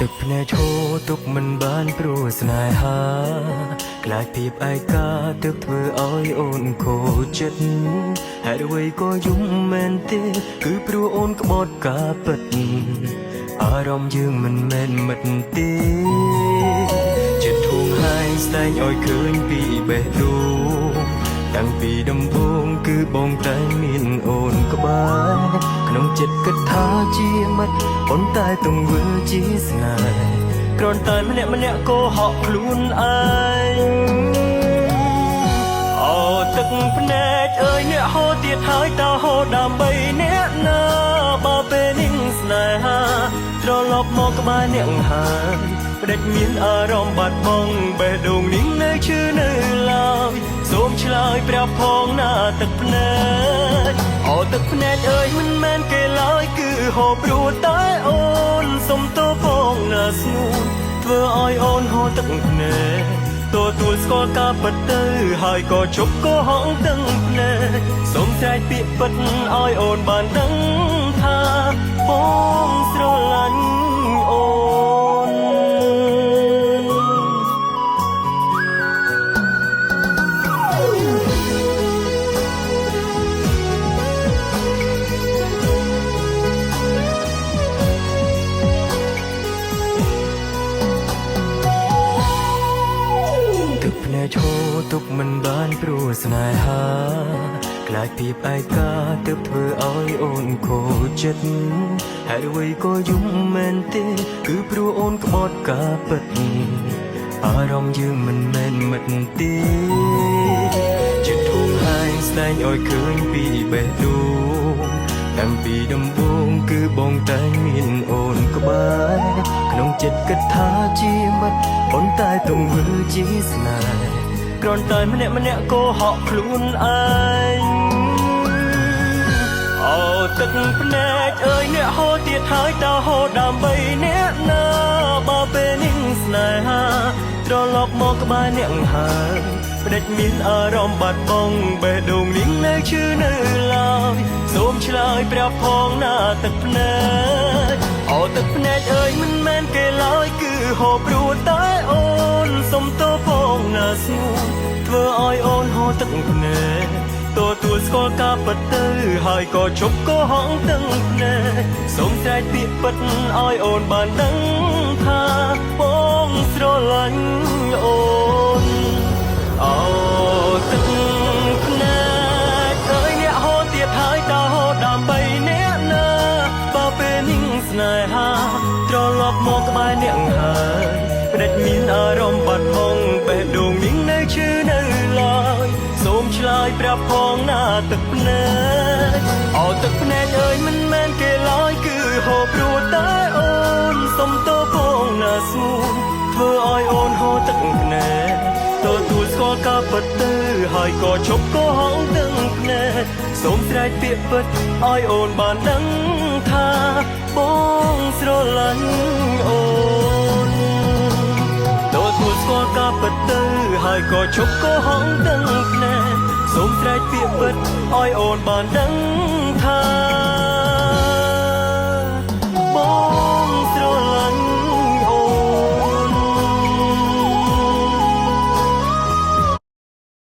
ទឹកភ្នែកឈោទុកមិនបានព្រោះស្នេហាក្លាយភាពឯកាទើបធ្វើឲ្យអូនខូចចិត្តហេតុអ្វីក៏យំមែនទេគឺព្រោះអូនក្បត់ការពិតអារម្មណ៍យើងមិនមែនមិត្តទេចិត្តធូងហើយស្ដែងឲ្យឃើញពីបេះដូងតាំងពីដំបូងគឺបងតែមានអូនក្បែរក្នុងចិត្តគិតថាជាមិត្តប៉ុន្តែទង្វើជាស្នេហ៍គ្រាន់តែម្នាក់កុហកខ្លួនឯងអូទឹកភ្នែកអើយអ្នកហូរទៀតហើយតើហូរដើម្បីអ្នកណាបើពេលនេះស្នេហាត្រឡប់មកក្បែរអ្នកហើយផ្ដេចមានអារម្មណ៍បាត់បង់បេះដូងនេះនៅឈឺនៅឡើយសូមឆ្លើយប្រាប់ផងណាទឹកភ្នែកអូទឹកភ្នែកអើយមិនមែនគេឡើយគឺហូរព្រោះតែអូនសុំទោសផងណាស្ងួនធ្វើឲ្យអូនហូរទឹកភ្នែកទទួលស្គាល់ការពិតទៅហើយក៏ជប់កុហកទាំងភ្នែកសូមស្រែកពាក្យពិតឲ្យអូនបានដឹងថាបងស្រឡាញ់អូនទឹកភ្នែកឈោទុកមិនបានព្រោះស្នេហាក្លាយភាពឯកាទើបធ្វើឲ្យអូនខូចចិត្តហេតុអ្វីក៏យំមែនទេគឺព្រោះអូនក្បត់ការពិតអារម្មណ៍យើងមិនមែនមិត្តទេចិត្តធូរហើយស្ដែងឲ្យឃើញពីបេះដូងតាំងពីដំបូងគឺបងតែមានអូនក្បែរក្នុងចិត្តគិតថាជាមិត្តប៉ុន្តែទង្វើជាស្នេហ៍គ្រាន់តែម្នាក់កុហកខ្លួនឯងអូទឹកភ្នែកអើយអ្នកហូរទៀតហើយតើហូរដើម្បីអ្នកណាបើពេលនេះស្នេហាត្រឡប់មកក្បែរអ្នកហើយផ្ដេចមានអារម្មណ៍បាត់បង់បេះដូងនេះនៅឈឺនៅឡើយសូមឆ្លើយប្រាប់ផងណាទឹកភ្នែកអូទឹកភ្នែកអើយមិនមែនគេឡើយគឺហូរព្រោះតែអូនសុំទោសផងណាស្ងួនធ្វើឲ្យអូនហូរទឹកភ្នែកទទួលស្គាល់ការពិតទៅហើយក៏ជប់កុហកទាំងភ្នែកសូមស្រែកពាក្យពិតឲ្យអូនបានដឹងថាបងស្រឡាញ់អូនអូទឹកភ្នែកអើយអ្នកហូរទៀតហើយតើហូរដើម្បីអ្នកណាបើពេលនេះស្នេហាត្រឡប់មកក្បែរអ្នកហើយផ្ដេចមានអារម្មណ៍បាត់បង់បេះដូងនេះនៅឈឺនៅឡើយសូមឆ្លើយប្រាប់ផងណាទឹកភ្នែកអូទឹកភ្នែកអើយមិនមែនគេឡើយគឺហូរព្រោះតែអូនសុំទោសផងណាស្ងួនធ្វើឲ្យអូនហូរទឹកភ្នែកទទួលស្គាល់ការពិតទៅហើយក៏ជប់កុហកទាំងភ្នែកសូមស្រែកពាក្យពិតឲ្យអូនបានដឹងថាបងស្រឡាញ់អូនទទួលស្គាល់ការពិតទៅហើយក៏ជប់កុហកទាំងភ្នែកសូមស្រែកពាក្យពិតឲ្យអូនបានដឹងថា